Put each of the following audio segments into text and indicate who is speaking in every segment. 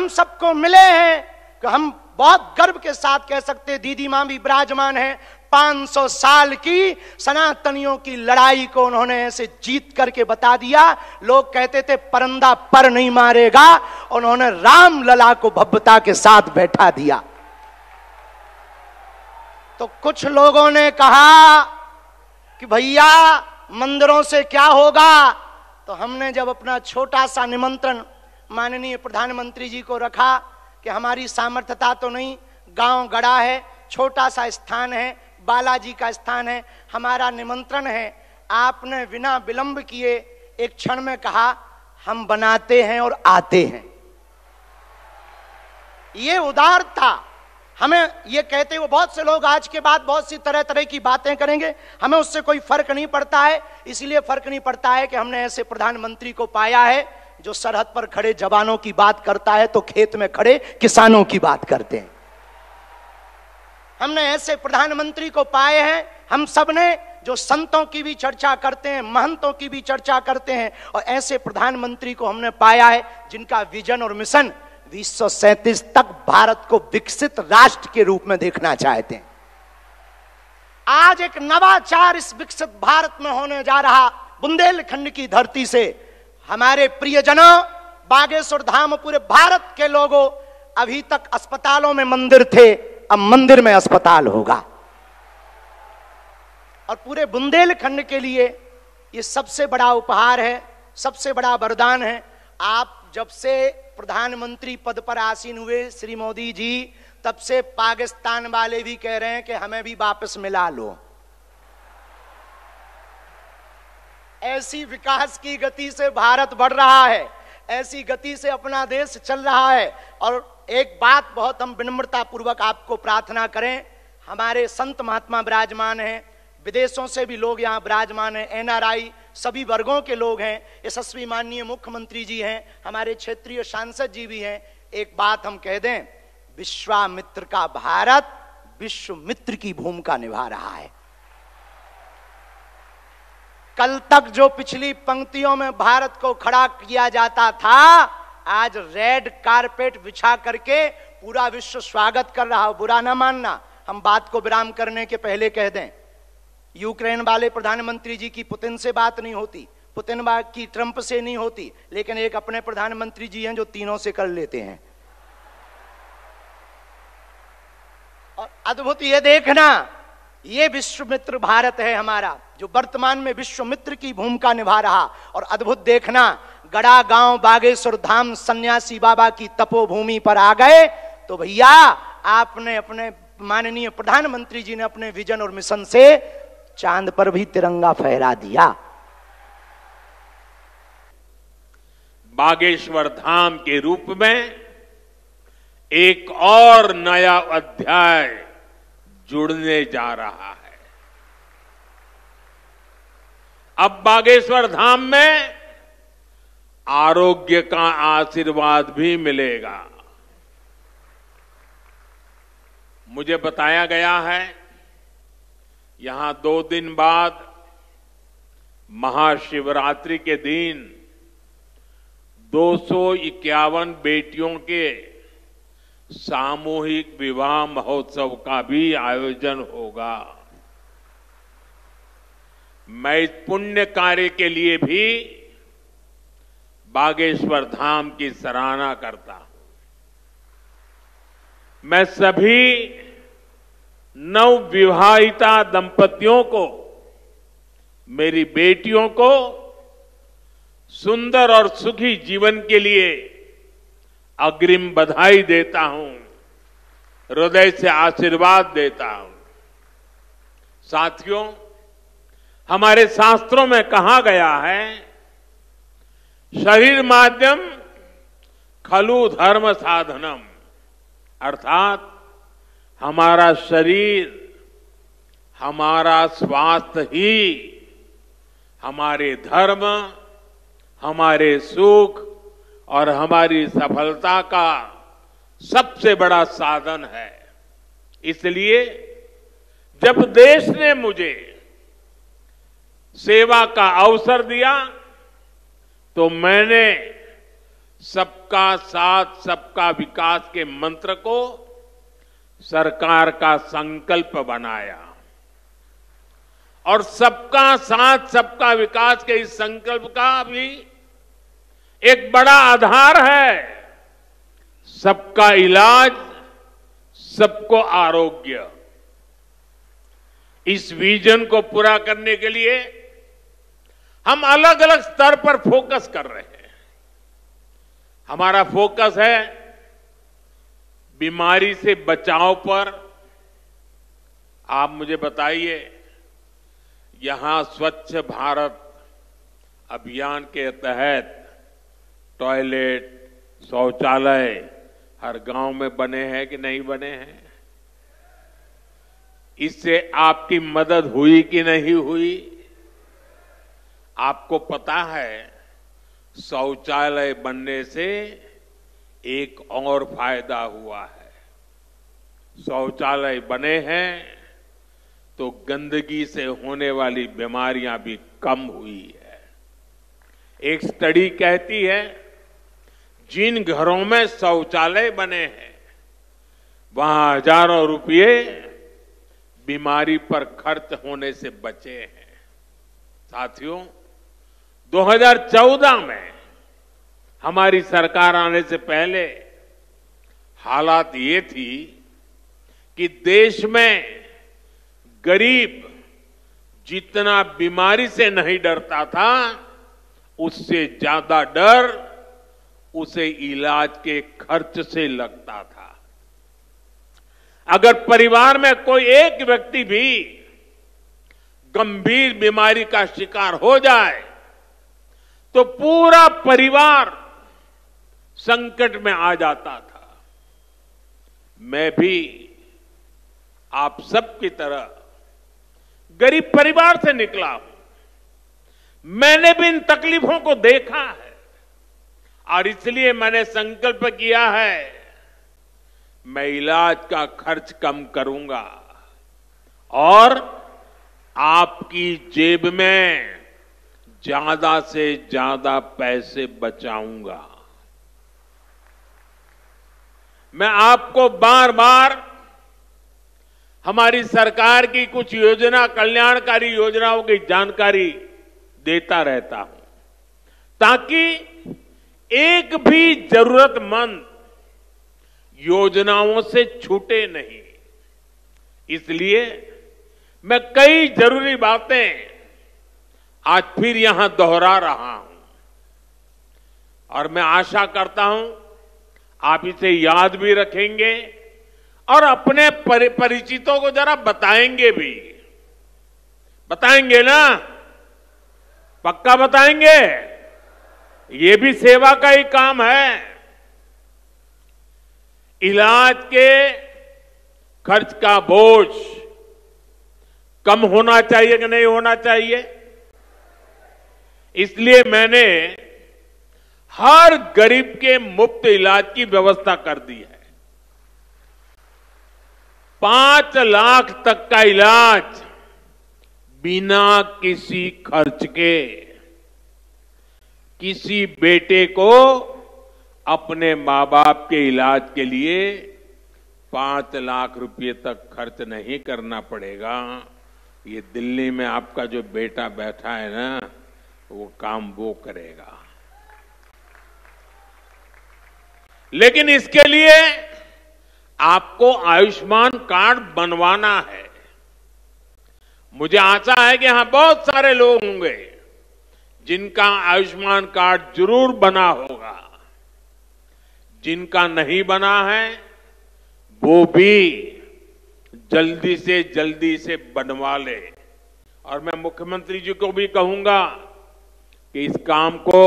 Speaker 1: हम सबको मिले हैं कि हम बहुत गर्व के साथ कह सकते हैं, दीदी मां भी विराजमान है, 500 साल की सनातनियों की लड़ाई को उन्होंने ऐसे जीत करके बता दिया। लोग कहते थे परिंदा पर नहीं मारेगा, उन्होंने राम लला को भव्यता के साथ बैठा दिया। तो कुछ लोगों ने कहा कि भैया मंदिरों से क्या होगा, तो हमने जब अपना छोटा सा निमंत्रण माननीय प्रधानमंत्री जी को रखा कि हमारी सामर्थ्यता तो नहीं, गांव गड़ा है, छोटा सा स्थान है, बालाजी का स्थान है, हमारा निमंत्रण है, आपने बिना विलंब किए एक क्षण में कहा हम बनाते हैं और आते हैं। ये उदार था। हमें ये कहते हुए बहुत से लोग आज के बाद बहुत सी तरह तरह की बातें करेंगे, हमें उससे कोई फर्क नहीं पड़ता है। इसलिए फर्क नहीं पड़ता है कि हमने ऐसे प्रधानमंत्री को पाया है जो सरहद पर खड़े जवानों की बात करता है तो खेत में खड़े किसानों की बात करते हैं। हमने ऐसे प्रधानमंत्री को पाए हैं हम सब ने जो संतों की भी चर्चा करते हैं, महंतों की भी चर्चा करते हैं, और ऐसे प्रधानमंत्री को हमने पाया है जिनका विजन और मिशन 2037 तक भारत को विकसित राष्ट्र के रूप में देखना चाहते हैं। आज एक नवाचार इस विकसित भारत में होने जा रहा। बुंदेलखंड की धरती से हमारे प्रियजनों, बागेश्वर धाम, पूरे भारत के लोगों, अभी तक अस्पतालों में मंदिर थे, अब मंदिर में अस्पताल होगा। और पूरे बुंदेलखंड के लिए ये सबसे बड़ा उपहार है, सबसे बड़ा वरदान है। आप जब से प्रधानमंत्री पद पर आसीन हुए श्री मोदी जी, तब से पाकिस्तान वाले भी कह रहे हैं कि हमें भी वापस मिला लो। ऐसी विकास की गति से भारत बढ़ रहा है, ऐसी गति से अपना देश चल रहा है। और एक बात बहुत हम विनम्रता पूर्वक आपको प्रार्थना करें, हमारे संत महात्मा विराजमान हैं, विदेशों से भी लोग यहाँ विराजमान हैं, एनआरआई सभी वर्गों के लोग हैं, यशस्वी माननीय मुख्यमंत्री जी हैं, हमारे क्षेत्रीय सांसद जी भी हैं। एक बात हम कह दें, विश्वामित्र का भारत विश्वमित्र की भूमिका निभा रहा है। कल तक जो पिछली पंक्तियों में भारत को खड़ा किया जाता था, आज रेड कारपेट बिछा करके पूरा विश्व स्वागत कर रहा हो। बुरा ना मानना, हम बात को विराम करने के पहले कह दें, यूक्रेन वाले प्रधानमंत्री जी की पुतिन से बात नहीं होती, पुतिन की ट्रंप से नहीं होती, लेकिन एक अपने प्रधानमंत्री जी हैं जो तीनों से कर लेते हैं। और अद्भुत ये देखना, ये विश्वमित्र भारत है हमारा, जो वर्तमान में विश्वमित्र की भूमिका निभा रहा। और अद्भुत देखना, गड़ा गांव बागेश्वर धाम सन्यासी बाबा की तपोभूमि पर आ गए तो भैया आपने अपने माननीय प्रधानमंत्री जी ने अपने विजन और मिशन से चांद पर भी तिरंगा फहरा दिया।
Speaker 2: बागेश्वर धाम के रूप में एक और नया अध्याय जुड़ने जा रहा है। अब बागेश्वर धाम में आरोग्य का आशीर्वाद भी मिलेगा। मुझे बताया गया है यहां 2 दिन बाद महाशिवरात्रि के दिन 251 बेटियों के सामूहिक विवाह महोत्सव का भी आयोजन होगा। मैं इस पुण्य कार्य के लिए भी बागेश्वर धाम की सराहना करता हूं। मैं सभी नवविवाहिता दंपतियों को, मेरी बेटियों को सुंदर और सुखी जीवन के लिए अग्रिम बधाई देता हूं, हृदय से आशीर्वाद देता हूं। साथियों, हमारे शास्त्रों में कहा गया है, शरीर माध्यम खलु धर्म साधनम, अर्थात हमारा शरीर, हमारा स्वास्थ्य ही हमारे धर्म, हमारे सुख और हमारी सफलता का सबसे बड़ा साधन है। इसलिए जब देश ने मुझे सेवा का अवसर दिया तो मैंने सबका साथ सबका विकास के मंत्र को सरकार का संकल्प बनाया और सबका साथ सबका विकास के इस संकल्प का भी एक बड़ा आधार है सबका इलाज, सबको आरोग्य। इस विजन को पूरा करने के लिए हम अलग अलग स्तर पर फोकस कर रहे हैं। हमारा फोकस है बीमारी से बचाव पर। आप मुझे बताइए, यहां स्वच्छ भारत अभियान के तहत टॉयलेट, शौचालय हर गांव में बने हैं कि नहीं बने हैं? इससे आपकी मदद हुई कि नहीं हुई? आपको पता है शौचालय बनने से एक और फायदा हुआ है। शौचालय बने हैं तो गंदगी से होने वाली बीमारियां भी कम हुई है। एक स्टडी कहती है जिन घरों में शौचालय बने हैं वहां हजारों रुपये बीमारी पर खर्च होने से बचे हैं। साथियों, 2014 में हमारी सरकार आने से पहले हालात ये थी कि देश में गरीब जितना बीमारी से नहीं डरता था, उससे ज्यादा डर उसे इलाज के खर्च से लगता था। अगर परिवार में कोई एक व्यक्ति भी गंभीर बीमारी का शिकार हो जाए तो पूरा परिवार संकट में आ जाता था। मैं भी आप सबकी तरह गरीब परिवार से निकला हूं। मैंने भी इन तकलीफों को देखा है और इसलिए मैंने संकल्प किया है मैं इलाज का खर्च कम करूंगा और आपकी जेब में ज्यादा से ज्यादा पैसे बचाऊंगा। मैं आपको बार बार हमारी सरकार की कुछ योजना, कल्याणकारी योजनाओं की जानकारी देता रहता हूं ताकि एक भी जरूरतमंद योजनाओं से छूटे नहीं। इसलिए मैं कई जरूरी बातें आज फिर यहां दोहरा रहा हूं और मैं आशा करता हूं आप इसे याद भी रखेंगे और अपने परिचितों को जरा बताएंगे भी। बताएंगे ना? पक्का बताएंगे? ये भी सेवा का ही काम है। इलाज के खर्च का बोझ कम होना चाहिए कि नहीं होना चाहिए? इसलिए मैंने हर गरीब के मुफ्त इलाज की व्यवस्था कर दी है। 5 लाख तक का इलाज बिना किसी खर्च के। किसी बेटे को अपने मां बाप के इलाज के लिए 5 लाख रुपए तक खर्च नहीं करना पड़ेगा। ये दिल्ली में आपका जो बेटा बैठा है ना, वो काम वो करेगा। लेकिन इसके लिए आपको आयुष्मान कार्ड बनवाना है। मुझे आशा है कि यहां बहुत सारे लोग होंगे जिनका आयुष्मान कार्ड जरूर बना होगा। जिनका नहीं बना है वो भी जल्दी से बनवा ले। और मैं मुख्यमंत्री जी को भी कहूंगा कि इस काम को,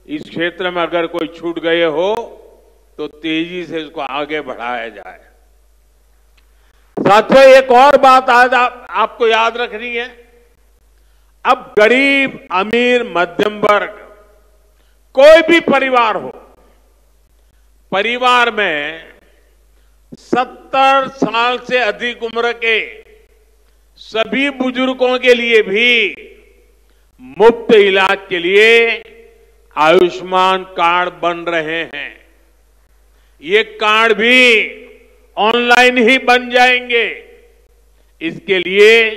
Speaker 2: इस क्षेत्र में अगर कोई छूट गए हो तो तेजी से इसको आगे बढ़ाया जाए। साथियों, एक और बात आज आपको याद रखनी है। अब गरीब, अमीर, मध्यम वर्ग, कोई भी परिवार हो, परिवार में 70 साल से अधिक उम्र के सभी बुजुर्गों के लिए भी मुफ्त इलाज के लिए आयुष्मान कार्ड बन रहे हैं। ये कार्ड भी ऑनलाइन ही बन जाएंगे। इसके लिए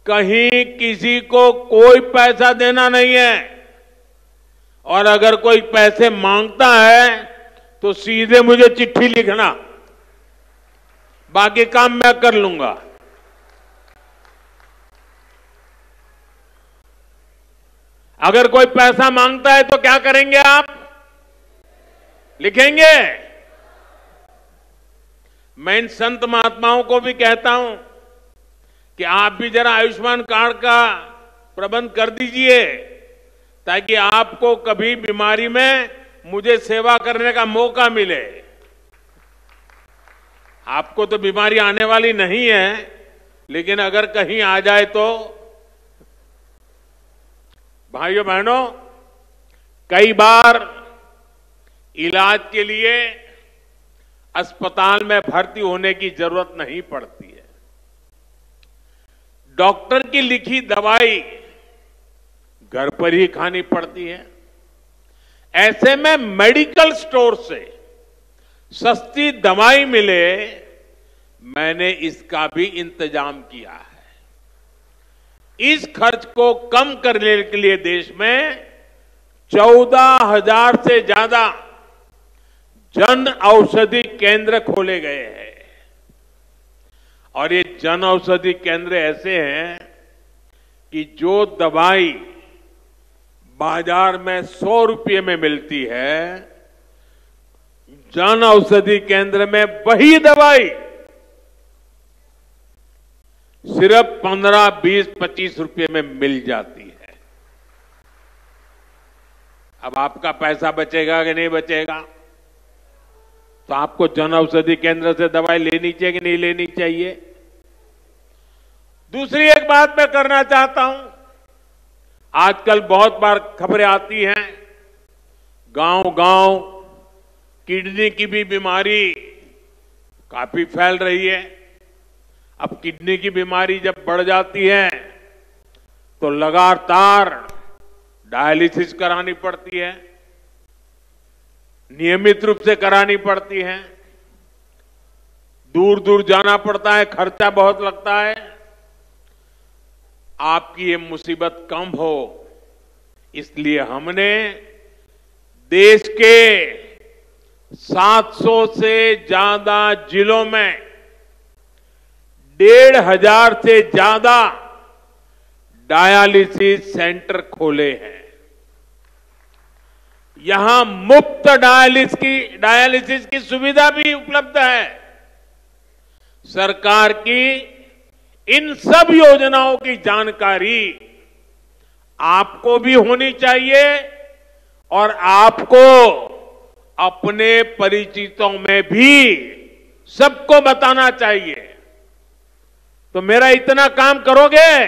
Speaker 2: कहीं किसी को कोई पैसा देना नहीं है, और अगर कोई पैसे मांगता है तो सीधे मुझे चिट्ठी लिखना, बाकी काम मैं कर लूंगा। अगर कोई पैसा मांगता है तो क्या करेंगे आप? लिखेंगे? मैं इन संत महात्माओं को भी कहता हूं कि आप भी जरा आयुष्मान कार्ड का प्रबंध कर दीजिए, ताकि आपको कभी बीमारी में मुझे सेवा करने का मौका मिले। आपको तो बीमारी आने वाली नहीं है, लेकिन अगर कहीं आ जाए तो भाइयों बहनों, कई बार इलाज के लिए अस्पताल में भर्ती होने की जरूरत नहीं पड़ती है। डॉक्टर की लिखी दवाई घर पर ही खानी पड़ती है। ऐसे में मेडिकल स्टोर से सस्ती दवाई मिले, मैंने इसका भी इंतजाम किया है। इस खर्च को कम करने के लिए देश में 14,000 से ज्यादा जन औषधि केंद्र खोले गए हैं। और ये जन औषधि केंद्र ऐसे हैं कि जो दवाई बाजार में 100 रुपये में मिलती है, जन औषधि केंद्र में वही दवाई सिर्फ 15, 20, 25 रुपये में मिल जाती है। अब आपका पैसा बचेगा कि नहीं बचेगा? तो आपको जन औषधि केंद्र से दवाई लेनी चाहिए कि नहीं लेनी चाहिए? दूसरी एक बात मैं करना चाहता हूं। आजकल बहुत बार खबरें आती हैं, गांव-गांव किडनी की भी बीमारी काफी फैल रही है। अब किडनी की बीमारी जब बढ़ जाती है तो लगातार डायलिसिस करानी पड़ती है, नियमित रूप से करानी पड़ती है, दूर दूर जाना पड़ता है, खर्चा बहुत लगता है। आपकी ये मुसीबत कम हो, इसलिए हमने देश के 700 से ज्यादा जिलों में 1,500 से ज्यादा डायलिसिस सेंटर खोले हैं। यहां मुफ्त डायलिसिस की सुविधा भी उपलब्ध है। सरकार की इन सब योजनाओं की जानकारी आपको भी होनी चाहिए और आपको अपने परिचितों में भी सबको बताना चाहिए। तो मेरा इतना काम करोगे?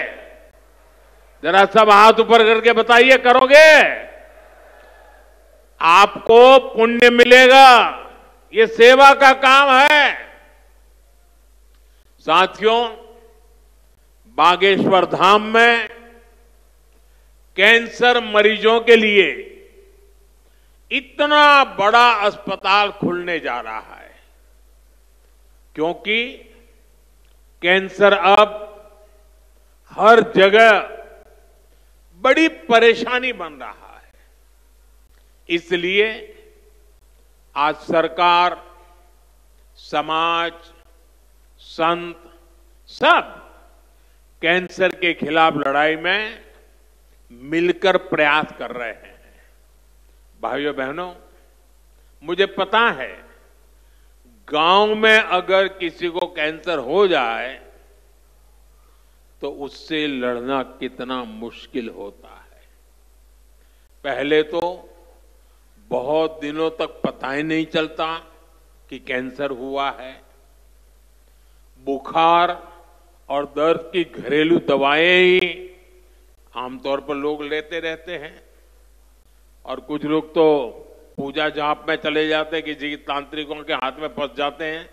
Speaker 2: जरा सब हाथ ऊपर करके बताइए, करोगे? आपको पुण्य मिलेगा। ये सेवा का काम है। साथियों, बागेश्वर धाम में कैंसर मरीजों के लिए इतना बड़ा अस्पताल खुलने जा रहा है, क्योंकि कैंसर अब हर जगह बड़ी परेशानी बन रहा है। इसलिए आज सरकार, समाज, संत सब कैंसर के खिलाफ लड़ाई में मिलकर प्रयास कर रहे हैं। भाइयों बहनों, मुझे पता है गांव में अगर किसी को कैंसर हो जाए तो उससे लड़ना कितना मुश्किल होता है। पहले तो बहुत दिनों तक पता ही नहीं चलता कि कैंसर हुआ है। बुखार और दर्द की घरेलू दवाएं ही आमतौर पर लोग लेते रहते हैं, और कुछ लोग तो पूजा जाप में चले जाते हैं, किसी तांत्रिकों के हाथ में फंस जाते हैं।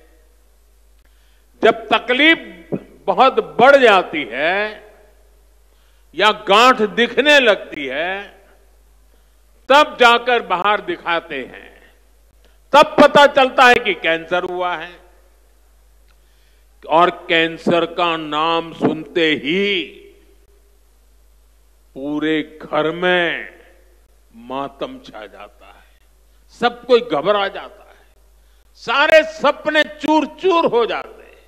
Speaker 2: जब तकलीफ बहुत बढ़ जाती है या गांठ दिखने लगती है, तब जाकर बाहर दिखाते हैं, तब पता चलता है कि कैंसर हुआ है। और कैंसर का नाम सुनते ही पूरे घर में मातम छा जाता है, सब कोई घबरा जाता है, सारे सपने चूर चूर हो जाते हैं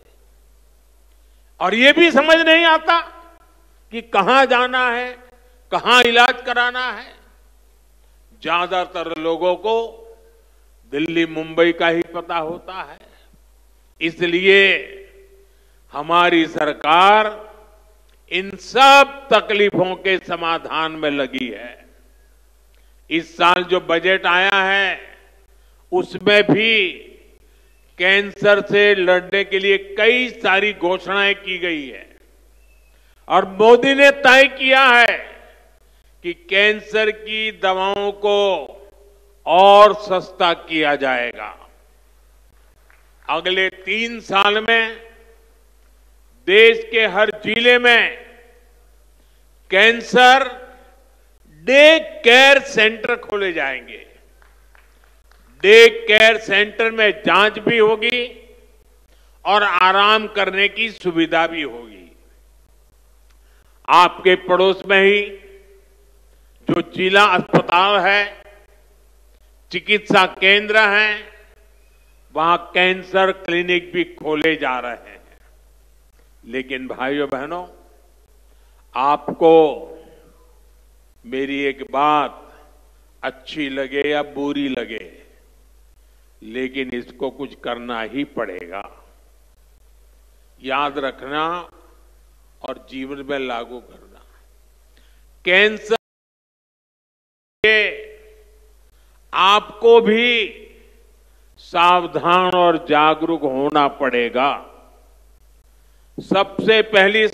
Speaker 2: और ये भी समझ नहीं आता कि कहां जाना है, कहां इलाज कराना है। ज्यादातर लोगों को दिल्ली मुंबई का ही पता होता है। इसलिए हमारी सरकार इन सब तकलीफों के समाधान में लगी है। इस साल जो बजट आया है उसमें भी कैंसर से लड़ने के लिए कई सारी घोषणाएं की गई है और मोदी ने तय किया है कि कैंसर की दवाओं को और सस्ता किया जाएगा। अगले 3 साल में देश के हर जिले में कैंसर डे केयर सेंटर खोले जाएंगे। डे केयर सेंटर में जांच भी होगी और आराम करने की सुविधा भी होगी। आपके पड़ोस में ही जो जिला अस्पताल है, चिकित्सा केंद्र हैं, वहां कैंसर क्लिनिक भी खोले जा रहे हैं। लेकिन भाइयों बहनों, आपको मेरी एक बात अच्छी लगे या बुरी लगे, लेकिन इसको कुछ करना ही पड़ेगा। याद रखना और जीवन में लागू करना। कैंसर आपको भी सावधान और जागरूक होना पड़ेगा। सबसे पहली